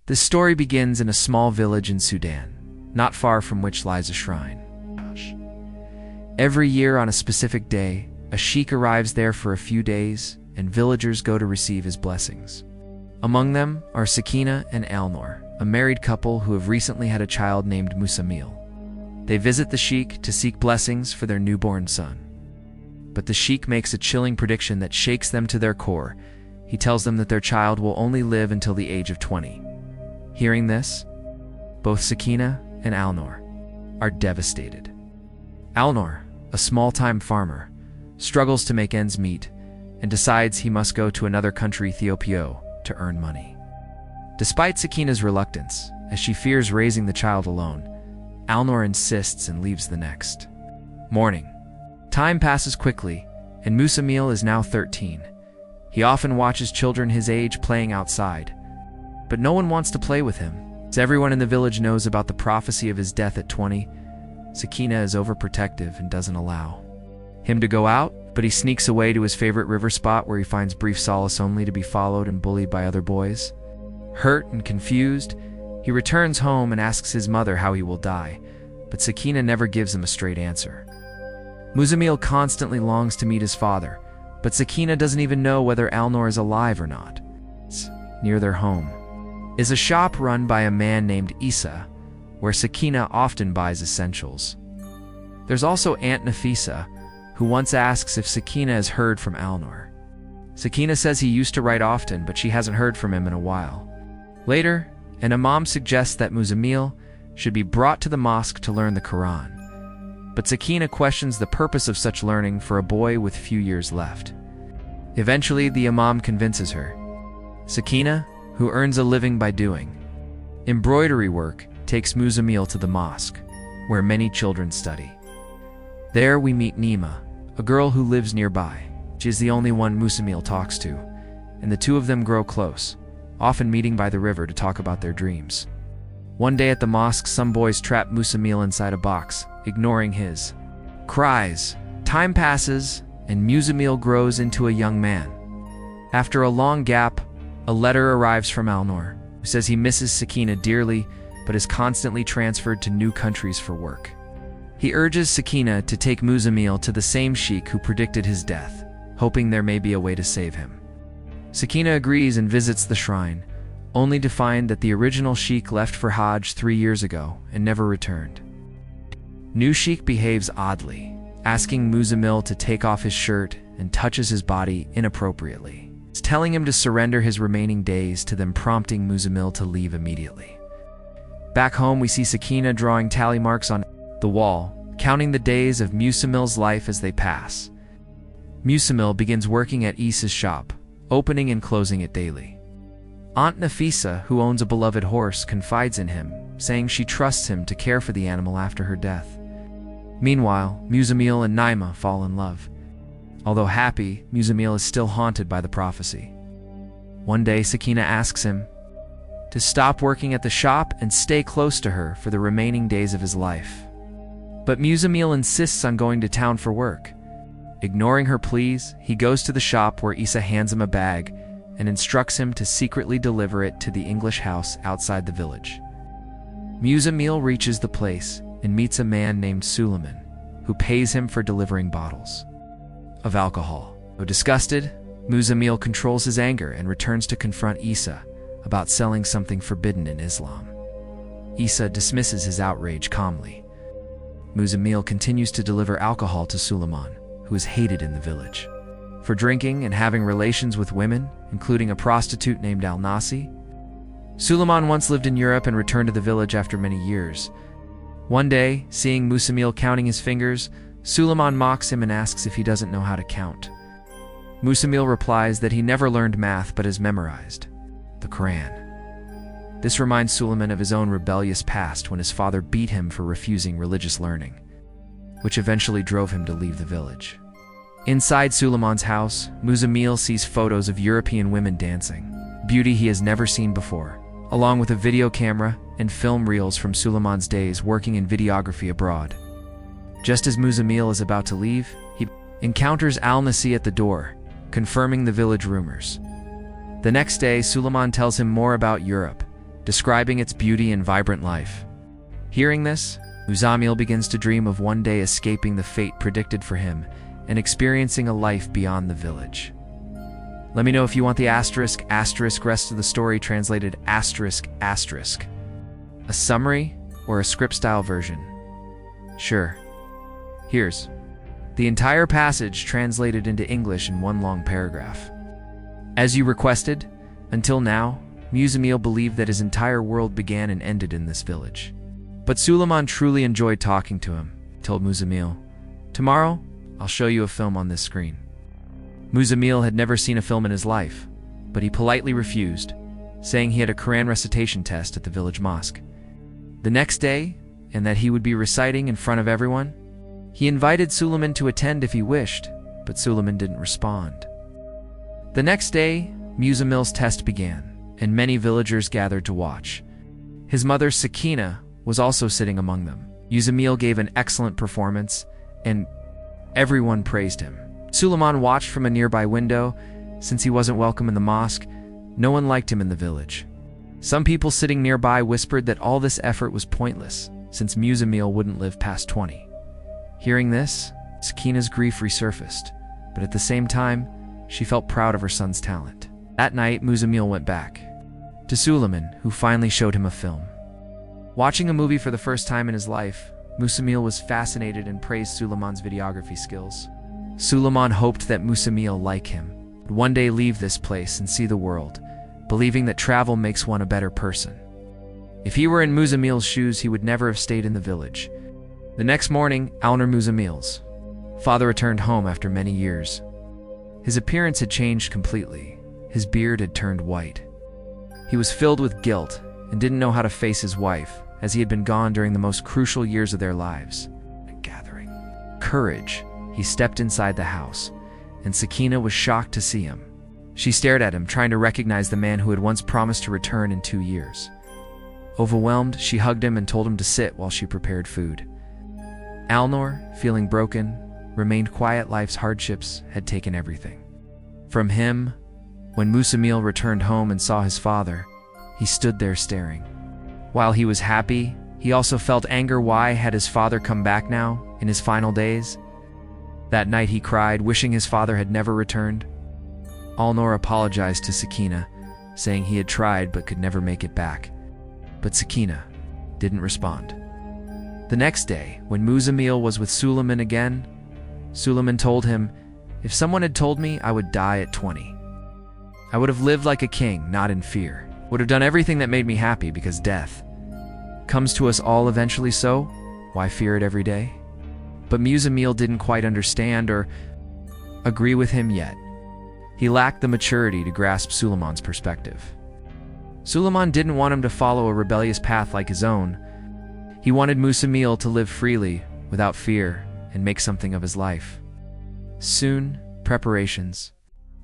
This story begins in a small village in Sudan, not far from which lies a shrine. Every year on a specific day, a sheikh arrives there for a few days, and villagers go to receive his blessings. Among them are Sakina and Alnor, a married couple who have recently had a child named Muzamil. They visit the sheikh to seek blessings for their newborn son. But the sheikh makes a chilling prediction that shakes them to their core. He tells them that their child will only live until the age of 20. Hearing this, both Sakina and Alnor are devastated. Alnor, a small-time farmer, struggles to make ends meet and decides he must go to another country, Ethiopia, to earn money. Despite Sakina's reluctance, as she fears raising the child alone, Alnor insists and leaves the next morning. Time passes quickly, and Muzamil is now 13. He often watches children his age playing outside, but no one wants to play with him. As everyone in the village knows about the prophecy of his death at 20, Sakina is overprotective and doesn't allow him to go out, but he sneaks away to his favorite river spot where he finds brief solace only to be followed and bullied by other boys. Hurt and confused, he returns home and asks his mother how he will die, but Sakina never gives him a straight answer. Muzamil constantly longs to meet his father, but Sakina doesn't even know whether Alnor is alive or not. Near their home is a shop run by a man named Isa, where Sakina often buys essentials. There's also Aunt Nafisa, who once asks if Sakina has heard from Alnor. Sakina says he used to write often, but she hasn't heard from him in a while. Later, an imam suggests that Muzamil should be brought to the mosque to learn the Quran. But Sakina questions the purpose of such learning for a boy with few years left. Eventually, the imam convinces her. Sakina, who earns a living by doing embroidery work, takes Muzamil to the mosque, where many children study. There we meet Nima, a girl who lives nearby. She is the only one Muzamil talks to, and the two of them grow close, often meeting by the river to talk about their dreams. One day at the mosque, some boys trap Muzamil inside a box, ignoring his cries. Time passes, and Muzamil grows into a young man. After a long gap, a letter arrives from Alnor, who says he misses Sakina dearly, but is constantly transferred to new countries for work. He urges Sakina to take Muzamil to the same sheikh who predicted his death, hoping there may be a way to save him. Sakina agrees and visits the shrine, only to find that the original sheikh left for Hajj 3 years ago and never returned. New sheikh behaves oddly, asking Muzamil to take off his shirt and touches his body inappropriately. He's telling him to surrender his remaining days to them, prompting Muzamil to leave immediately. Back home, we see Sakina drawing tally marks on the wall, counting the days of Muzamil's life as they pass. Muzamil begins working at Isa's shop, opening and closing it daily. Aunt Nafisa, who owns a beloved horse, confides in him, saying she trusts him to care for the animal after her death. Meanwhile, Muzamil and Naima fall in love. Although happy, Muzamil is still haunted by the prophecy. One day, Sakina asks him to stop working at the shop and stay close to her for the remaining days of his life. But Muzamil insists on going to town for work. Ignoring her pleas, he goes to the shop where Isa hands him a bag and instructs him to secretly deliver it to the English house outside the village. Muzamil reaches the place and meets a man named Suleiman, who pays him for delivering bottles of alcohol. Though disgusted, Muzamil controls his anger and returns to confront Isa about selling something forbidden in Islam. Isa dismisses his outrage calmly. Muzamil continues to deliver alcohol to Suleiman, who is hated in the village for drinking and having relations with women, including a prostitute named Al-Nasi. Suleiman once lived in Europe and returned to the village after many years. One day, seeing Muzamil counting his fingers, Suleiman mocks him and asks if he doesn't know how to count. Muzamil replies that he never learned math but has memorized the Quran. This reminds Suleiman of his own rebellious past when his father beat him for refusing religious learning, which eventually drove him to leave the village. Inside Suleiman's house, Muzamil sees photos of European women dancing, beauty he has never seen before, along with a video camera and film reels from Suleiman's days working in videography abroad. Just as Muzamil is about to leave, he encounters Al-Nasi at the door, confirming the village rumors. The next day, Suleiman tells him more about Europe, describing its beauty and vibrant life. Hearing this, Muzamil begins to dream of one day escaping the fate predicted for him and experiencing a life beyond the village. Let me know if you want the asterisk rest of the story translated asterisk. A summary or a script-style version? Sure. Here's the entire passage translated into English in one long paragraph. As you requested, until now, Muzamil believed that his entire world began and ended in this village. But Suleiman truly enjoyed talking to him, told Muzamil. Tomorrow, I'll show you a film on this screen. Muzamil had never seen a film in his life, but he politely refused, saying he had a Quran recitation test at the village mosque the next day, and that he would be reciting in front of everyone. He invited Suleiman to attend if he wished, but Suleiman didn't respond. The next day, Muzamil's test began, and many villagers gathered to watch. His mother, Sakina, was also sitting among them. Muzamil gave an excellent performance, and everyone praised him. Suleiman watched from a nearby window. Since he wasn't welcome in the mosque, no one liked him in the village. Some people sitting nearby whispered that all this effort was pointless, since Muzamil wouldn't live past 20. Hearing this, Sakina's grief resurfaced, but at the same time, she felt proud of her son's talent. That night, Muzamil went back to Suleiman, who finally showed him a film. Watching a movie for the first time in his life, Muzamil was fascinated and praised Suleiman's videography skills. Suleiman hoped that Muzamil, like him, would one day leave this place and see the world, believing that travel makes one a better person. If he were in Muzamil's shoes, he would never have stayed in the village. The next morning, Muzamil's father returned home after many years. His appearance had changed completely. His beard had turned white. He was filled with guilt and didn't know how to face his wife, as he had been gone during the most crucial years of their lives. Gathering courage, he stepped inside the house, and Sakina was shocked to see him. She stared at him, trying to recognize the man who had once promised to return in 2 years. Overwhelmed, she hugged him and told him to sit while she prepared food. Alnor, feeling broken, remained quiet. Life's hardships had taken everything from him. When Muzamil returned home and saw his father, he stood there staring. While he was happy, he also felt anger. Why had his father come back now, in his final days? That night he cried, wishing his father had never returned. Alnor apologized to Sakina, saying he had tried but could never make it back. But Sakina didn't respond. The next day, when Muzamil was with Suleiman again, Suleiman told him, "If someone had told me I would die at 20, I would have lived like a king, not in fear. Would have done everything that made me happy, because death comes to us all eventually, so why fear it every day?" But Muzamil didn't quite understand or agree with him yet. He lacked the maturity to grasp Suleiman's perspective. Suleiman didn't want him to follow a rebellious path like his own. He wanted Muzamil to live freely, without fear, and make something of his life. Soon, preparations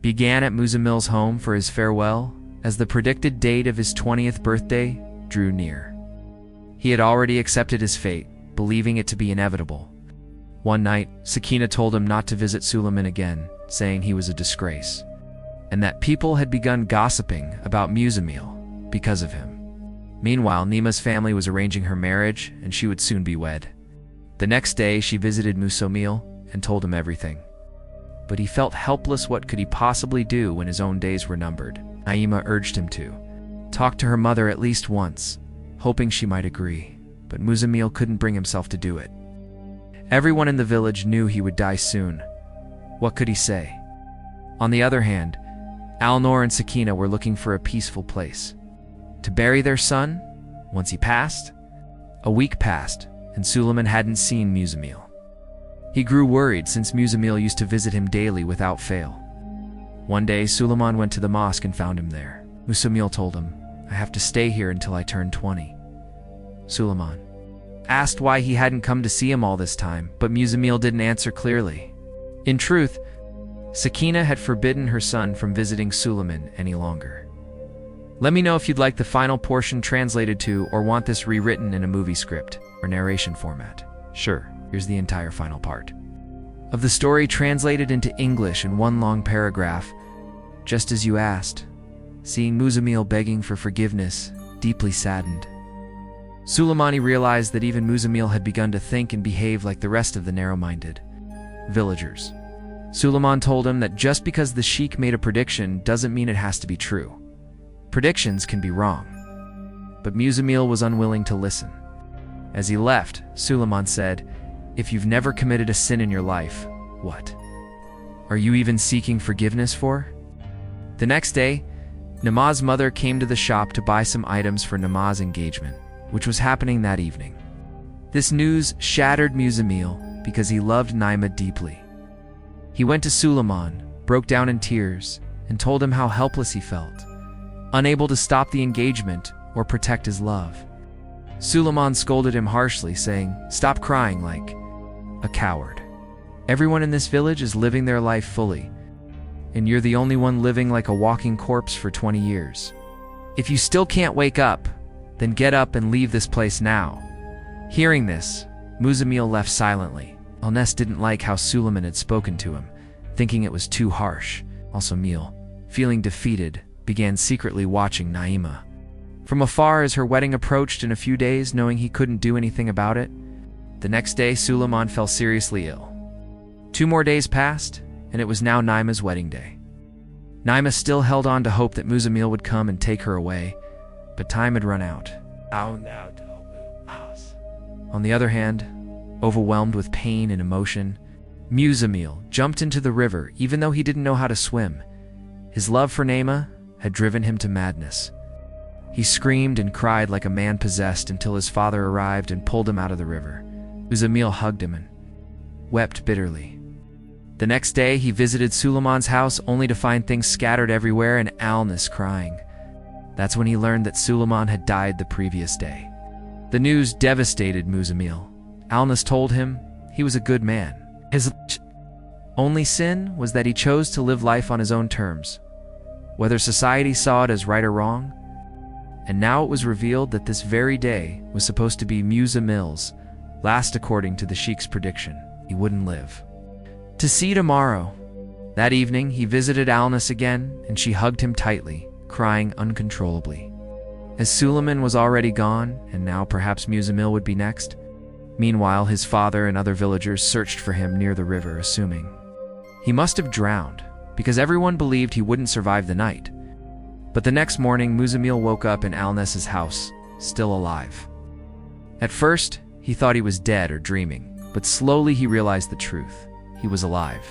began at Muzamil's home for his farewell, as the predicted date of his 20th birthday drew near. He had already accepted his fate, believing it to be inevitable. One night, Sakina told him not to visit Suleiman again, saying he was a disgrace, and that people had begun gossiping about Muzamil because of him. Meanwhile, Nima's family was arranging her marriage, and she would soon be wed. The next day, she visited Muzamil and told him everything. But he felt helpless. What could he possibly do when his own days were numbered? Naima urged him to talk to her mother at least once, hoping she might agree, but Muzamil couldn't bring himself to do it. Everyone in the village knew he would die soon. What could he say? On the other hand, Alnor and Sakina were looking for a peaceful place to bury their son once he passed. A week passed, and Suleiman hadn't seen Muzamil. He grew worried, since Muzamil used to visit him daily without fail. One day, Suleiman went to the mosque and found him there. Muzamil told him, "I have to stay here until I turn 20. Suleiman asked why he hadn't come to see him all this time, but Muzamil didn't answer clearly. In truth, Sakina had forbidden her son from visiting Suleiman any longer. Let me know if you'd like the final portion translated to, or want this rewritten in a movie script or narration format. Sure, here's the entire final part of the story translated into English in one long paragraph. Just as you asked, seeing Muzamil begging for forgiveness, deeply saddened. Suleimani realized that even Muzamil had begun to think and behave like the rest of the narrow-minded villagers. Suleiman told him that just because the sheik made a prediction doesn't mean it has to be true. Predictions can be wrong. But Muzamil was unwilling to listen. As he left, Suleiman said, "If you've never committed a sin in your life, what are you even seeking forgiveness for?" The next day, Namaz's mother came to the shop to buy some items for Namaz's engagement, which was happening that evening. This news shattered Muzamil because he loved Naima deeply. He went to Suleiman, broke down in tears, and told him how helpless he felt, unable to stop the engagement or protect his love. Suleiman scolded him harshly, saying, "Stop crying like a coward. Everyone in this village is living their life fully, and you're the only one living like a walking corpse for 20 years. If you still can't wake up, then get up and leave this place now." Hearing this, Muzamil left silently. Alnes didn't like how Suleiman had spoken to him, thinking it was too harsh. Also Mil, feeling defeated, began secretly watching Naima from afar as her wedding approached in a few days, knowing he couldn't do anything about it. The next day, Suleiman fell seriously ill. 2 more days passed, and it was now Naima's wedding day. Naima still held on to hope that Muzamil would come and take her away, but time had run out. On the other hand, overwhelmed with pain and emotion, Muzamil jumped into the river even though he didn't know how to swim. His love for Naima had driven him to madness. He screamed and cried like a man possessed until his father arrived and pulled him out of the river. Muzamil hugged him and wept bitterly. The next day, he visited Suleiman's house only to find things scattered everywhere and Alnes crying. That's when he learned that Suleiman had died the previous day. The news devastated Muzamil. Alnes told him he was a good man. His only sin was that he chose to live life on his own terms, whether society saw it as right or wrong. And now it was revealed that this very day was supposed to be Muzamil's last according to the sheik's prediction. He wouldn't live to see tomorrow. That evening, he visited Alnes again, and she hugged him tightly, crying uncontrollably. As Suleiman was already gone, and now perhaps Muzamil would be next. Meanwhile, his father and other villagers searched for him near the river, assuming he must have drowned, because everyone believed he wouldn't survive the night. But the next morning, Muzamil woke up in Alnes's house, still alive. At first, he thought he was dead or dreaming, but slowly he realized the truth. He was alive.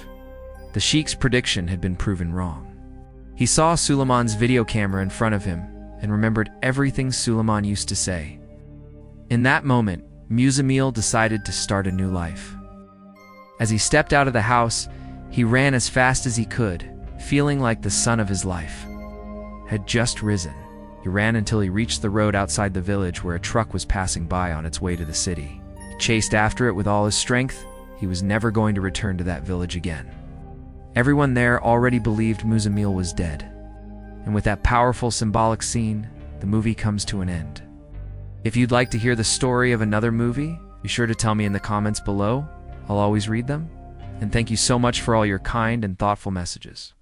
The sheik's prediction had been proven wrong. He saw Suleiman's video camera in front of him and remembered everything Suleiman used to say. In that moment, Muzamil decided to start a new life. As he stepped out of the house, he ran as fast as he could, feeling like the sun of his life had just risen. He ran until he reached the road outside the village where a truck was passing by on its way to the city. He chased after it with all his strength. He was never going to return to that village again. Everyone there already believed Muzamil was dead. And with that powerful symbolic scene, the movie comes to an end. If you'd like to hear the story of another movie, be sure to tell me in the comments below. I'll always read them. And thank you so much for all your kind and thoughtful messages.